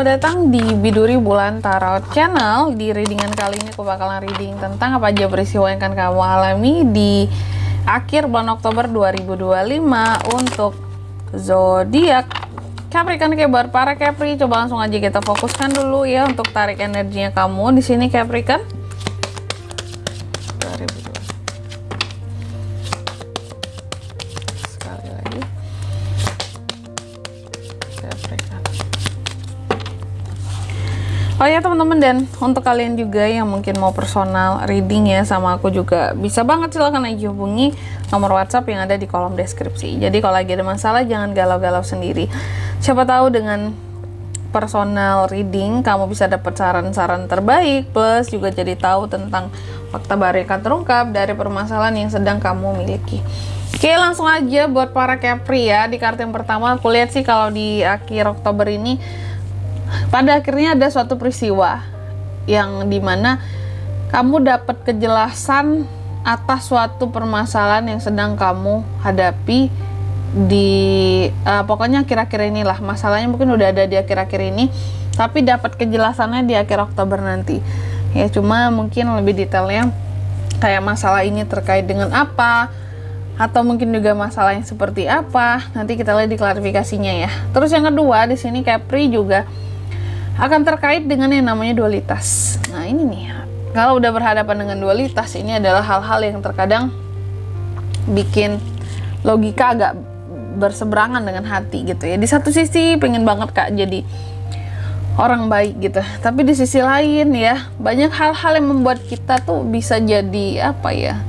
selamat datang di Biduri Bulan Tarot Channel. Di readingan kali ini aku bakalan reading tentang apa aja peristiwa yang akan kamu alami di akhir bulan Oktober 2025 untuk zodiak Capricorn. Buat para Capri, coba langsung aja kita fokuskan dulu ya untuk tarik energinya kamu di sini Capricorn. Sekali lagi. Oh ya teman-teman, dan untuk kalian juga yang mungkin mau personal reading ya sama aku juga bisa banget, silahkan aja hubungi nomor WhatsApp yang ada di kolom deskripsi. Jadi kalau lagi ada masalah jangan galau-galau sendiri. Siapa tahu dengan personal reading kamu bisa dapat saran-saran terbaik, plus juga jadi tahu tentang fakta baru yang akan terungkap dari permasalahan yang sedang kamu miliki. Oke, langsung aja buat para Capri ya. Di kartu yang pertama aku lihat sih kalau di akhir Oktober ini pada akhirnya ada suatu peristiwa yang dimana kamu dapat kejelasan atas suatu permasalahan yang sedang kamu hadapi di pokoknya akhir-akhir inilah. Masalahnya mungkin udah ada di akhir-akhir ini, tapi dapat kejelasannya di akhir Oktober nanti ya. Cuma mungkin lebih detailnya kayak masalah ini terkait dengan apa, atau mungkin juga masalah yang seperti apa, nanti kita lihat di klarifikasinya ya. Terus yang kedua di sini Capri juga akan terkait dengan yang namanya dualitas. Nah ini nih, kalau udah berhadapan dengan dualitas, ini adalah hal-hal yang terkadang bikin logika agak berseberangan dengan hati gitu ya. Di satu sisi pengen banget Kak jadi orang baik gitu, tapi di sisi lain ya banyak hal-hal yang membuat kita tuh bisa jadi apa ya,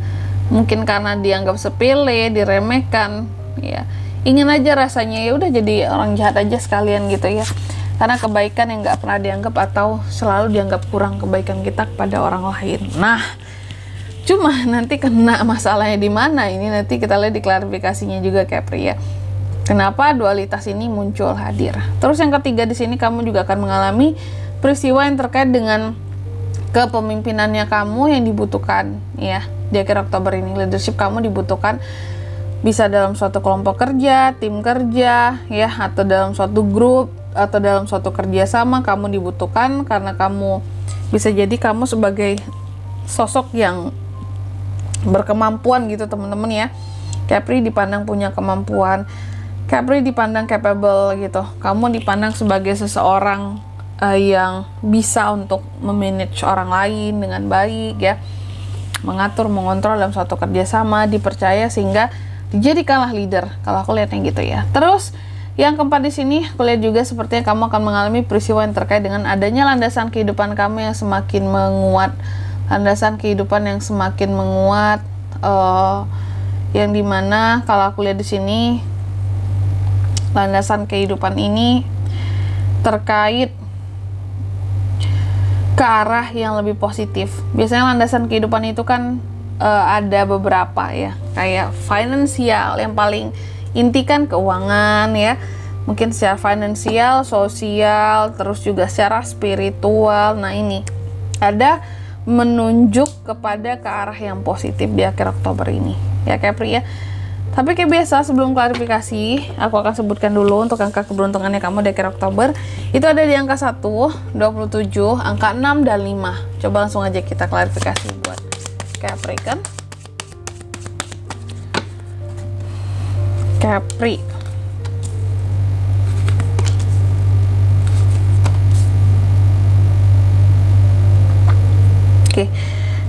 mungkin karena dianggap sepele, diremehkan ya, ingin aja rasanya ya udah jadi orang jahat aja sekalian gitu ya, karena kebaikan yang nggak pernah dianggap atau selalu dianggap kurang kebaikan kita kepada orang lain. Nah, cuma nanti kena masalahnya di mana, ini nanti kita lihat di klarifikasinya juga Capri ya. Kenapa dualitas ini muncul hadir? Terus yang ketiga di sini kamu juga akan mengalami peristiwa yang terkait dengan kepemimpinannya kamu yang dibutuhkan ya. Di akhir Oktober ini leadership kamu dibutuhkan, bisa dalam suatu kelompok kerja, tim kerja ya, atau dalam suatu grup, atau dalam suatu kerjasama kamu dibutuhkan, karena kamu bisa jadi kamu sebagai sosok yang berkemampuan gitu teman-teman ya. Capri dipandang punya kemampuan, Capri dipandang capable gitu, kamu dipandang sebagai seseorang yang bisa untuk memanage orang lain dengan baik ya, mengatur, mengontrol dalam suatu kerjasama, dipercaya sehingga dijadikanlah leader, kalau aku lihatnya gitu ya. Terus yang keempat di sini aku lihat juga sepertinya kamu akan mengalami peristiwa yang terkait dengan adanya landasan kehidupan kamu yang semakin menguat, landasan kehidupan yang semakin menguat, yang dimana kalau aku lihat di sini landasan kehidupan ini terkait ke arah yang lebih positif. Biasanya landasan kehidupan itu kan ada beberapa ya, kayak finansial yang paling inti kan keuangan ya, mungkin secara finansial, sosial, terus juga secara spiritual. Nah ini ada menunjuk kepada ke arah yang positif di akhir Oktober ini ya Capri ya. Tapi kayak biasa sebelum klarifikasi aku akan sebutkan dulu untuk angka keberuntungannya kamu di akhir Oktober. Itu ada di angka 1, 27, angka 6, dan 5. Coba langsung aja kita klarifikasi buat Capri kan. Capri. Oke.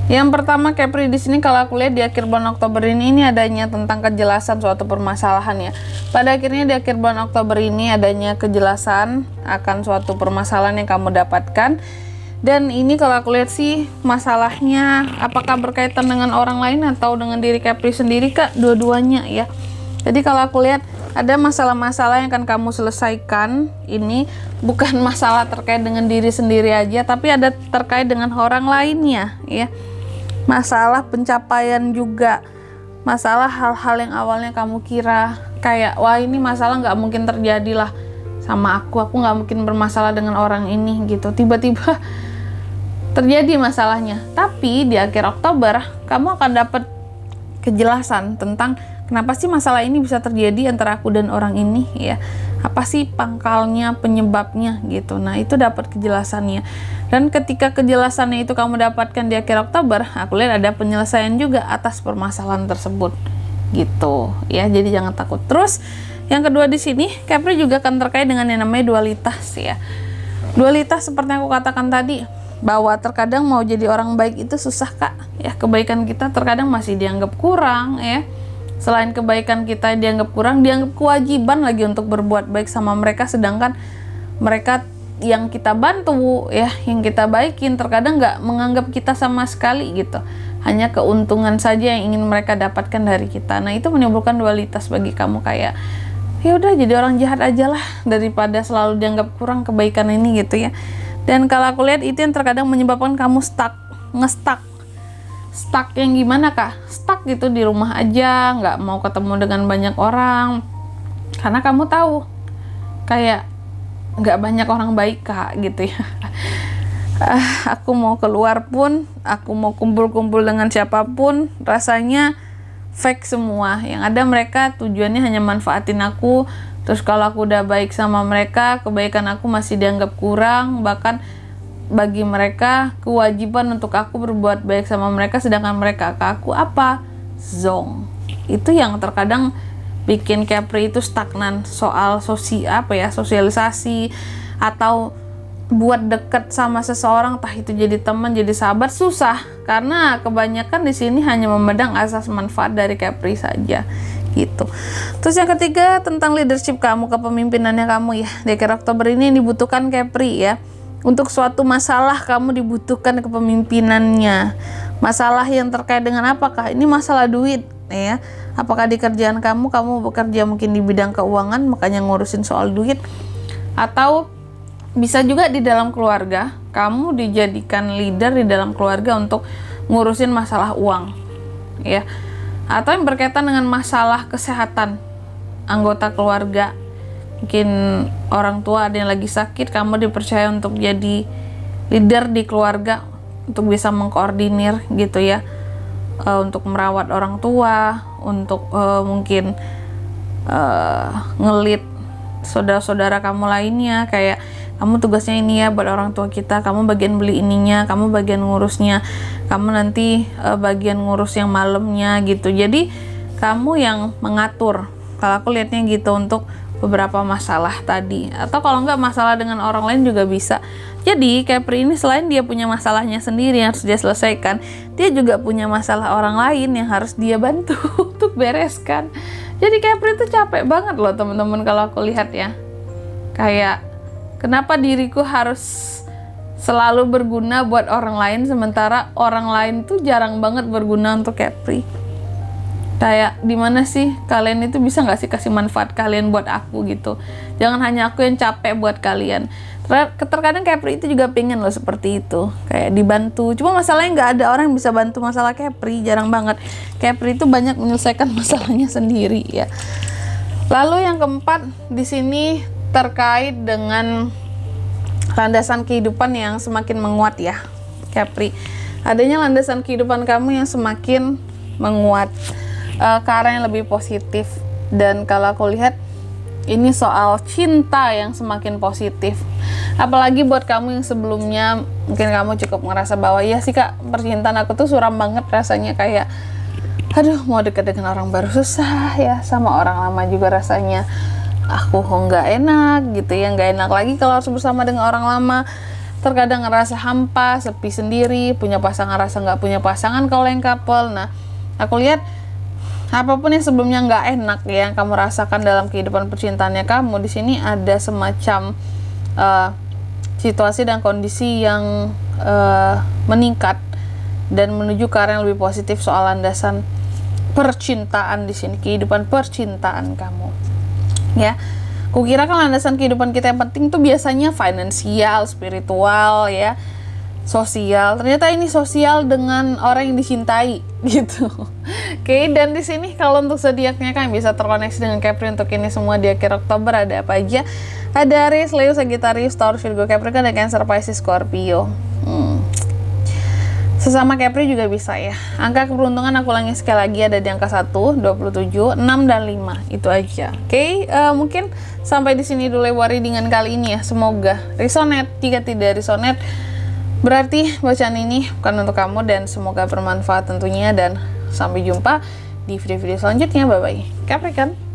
Yang pertama Capri di sini kalau aku lihat di akhir bulan Oktober ini adanya tentang kejelasan suatu permasalahan ya. Pada akhirnya di akhir bulan Oktober ini adanya kejelasan akan suatu permasalahan yang kamu dapatkan. Dan ini kalau aku lihat sih masalahnya apakah berkaitan dengan orang lain atau dengan diri Capri sendiri Kak, dua-duanya ya. Jadi kalau aku lihat ada masalah-masalah yang akan kamu selesaikan, ini bukan masalah terkait dengan diri sendiri aja, tapi ada terkait dengan orang lainnya ya. Masalah pencapaian juga, masalah hal-hal yang awalnya kamu kira kayak wah ini masalah nggak mungkin terjadi lah sama aku nggak mungkin bermasalah dengan orang ini gitu, tiba-tiba terjadi masalahnya. Tapi di akhir Oktober kamu akan dapat kejelasan tentang kenapa sih masalah ini bisa terjadi antara aku dan orang ini ya. apa sih pangkalnya, penyebabnya gitu. Nah, itu dapat kejelasannya. Dan ketika kejelasannya itu kamu dapatkan di akhir Oktober, aku lihat ada penyelesaian juga atas permasalahan tersebut gitu ya. Jadi jangan takut. Terus yang kedua di sini, Capri juga akan terkait dengan yang namanya dualitas ya. Dualitas seperti yang aku katakan tadi, bahwa terkadang mau jadi orang baik itu susah Kak ya. Kebaikan kita terkadang masih dianggap kurang ya. Selain kebaikan kita dianggap kurang, dianggap kewajiban lagi untuk berbuat baik sama mereka, sedangkan mereka yang kita bantu ya, yang kita baikin terkadang nggak menganggap kita sama sekali gitu. Hanya keuntungan saja yang ingin mereka dapatkan dari kita. Nah, itu menimbulkan dualitas bagi kamu, kayak ya udah jadi orang jahat aja lah daripada selalu dianggap kurang kebaikan ini gitu ya. Dan kalau aku lihat itu yang terkadang menyebabkan kamu stuck yang gimana Kak? Stuck gitu di rumah aja, nggak mau ketemu dengan banyak orang karena kamu tahu kayak nggak banyak orang baik Kak gitu ya. Aku mau keluar pun, aku mau kumpul-kumpul dengan siapapun, rasanya fake semua. Yang ada mereka tujuannya hanya manfaatin aku. Terus kalau aku udah baik sama mereka, kebaikan aku masih dianggap kurang. Bahkan bagi mereka kewajiban untuk aku berbuat baik sama mereka, sedangkan mereka ke aku apa? Zong. Itu yang terkadang bikin Capri itu stagnan soal sosialisasi atau buat deket sama seseorang, entah itu jadi teman, jadi sahabat, susah karena kebanyakan di sini hanya memandang asas manfaat dari Capri saja gitu. Terus yang ketiga tentang leadership kamu, kepemimpinannya kamu ya. Di akhir Oktober ini yang dibutuhkan Capri ya. Untuk suatu masalah kamu dibutuhkan kepemimpinannya. Masalah yang terkait dengan apakah? Ini masalah duit ya. Apakah di kerjaan kamu bekerja mungkin di bidang keuangan, makanya ngurusin soal duit, atau bisa juga di dalam keluarga kamu dijadikan leader di dalam keluarga untuk ngurusin masalah uang ya, atau yang berkaitan dengan masalah kesehatan anggota keluarga. Mungkin orang tua ada yang lagi sakit, kamu dipercaya untuk jadi leader di keluarga untuk bisa mengkoordinir gitu ya, untuk merawat orang tua, untuk mungkin ngelit saudara-saudara kamu lainnya, kayak kamu tugasnya ini ya buat orang tua kita, kamu bagian beli ininya, kamu bagian ngurusnya, kamu nanti bagian ngurus yang malamnya gitu. Jadi kamu yang mengatur, kalau aku lihatnya gitu, untuk beberapa masalah tadi. Atau kalau nggak masalah dengan orang lain juga bisa. Jadi Capri ini selain dia punya masalahnya sendiri yang harus dia selesaikan, dia juga punya masalah orang lain yang harus dia bantu untuk bereskan. Jadi Capri itu capek banget loh teman-teman kalau aku lihat ya. Kayak kenapa diriku harus selalu berguna buat orang lain, sementara orang lain tuh jarang banget berguna untuk Capri. Kayak dimana sih kalian itu bisa nggak sih kasih manfaat kalian buat aku gitu. Jangan hanya aku yang capek buat kalian. Terkadang Capri itu juga pengen loh seperti itu, kayak dibantu. Cuma masalahnya nggak ada orang yang bisa bantu masalah Capri, jarang banget. Capri itu banyak menyelesaikan masalahnya sendiri ya. Lalu yang keempat di sini terkait dengan landasan kehidupan yang semakin menguat ya Capri. Adanya landasan kehidupan kamu yang semakin menguat, ke arah yang lebih positif. Dan kalau aku lihat ini soal cinta yang semakin positif, apalagi buat kamu yang sebelumnya mungkin kamu cukup ngerasa bahwa ya sih Kak, percintaan aku tuh suram banget rasanya, kayak aduh mau dekat dengan orang baru susah ya, sama orang lama juga rasanya aku nggak enak gitu ya, nggak enak lagi kalau harus bersama dengan orang lama. Terkadang ngerasa hampa, sepi sendiri, punya pasangan rasa nggak punya pasangan kalau yang couple. Nah aku lihat apapun yang sebelumnya nggak enak ya yang kamu rasakan dalam kehidupan percintaannya kamu, di sini ada semacam situasi dan kondisi yang meningkat dan menuju ke arah yang lebih positif soal landasan percintaan di sini, kehidupan percintaan kamu. Ya, kukira kan landasan kehidupan kita yang penting tuh biasanya finansial, spiritual ya, sosial. Ternyata ini sosial dengan orang yang dicintai gitu. Oke, dan di sini kalau untuk zodiaknya kan bisa terkoneksi dengan Capri untuk ini semua di akhir Oktober ada apa aja? Ada Aries, Leo, Sagittarius, Taurus, Virgo, Capricorn, dan Cancer, Pisces, Scorpio. Sesama Capri juga bisa ya. Angka keberuntungan aku ulangi sekali lagi, ada di angka 1, 27, 6, dan 5. Itu aja. Oke, mungkin sampai di sini dulu buat readingan kali ini ya. Semoga resonate. Jika tidak resonate, berarti bacaan ini bukan untuk kamu, dan semoga bermanfaat tentunya. Dan sampai jumpa di video-video selanjutnya. Bye-bye. Capricorn.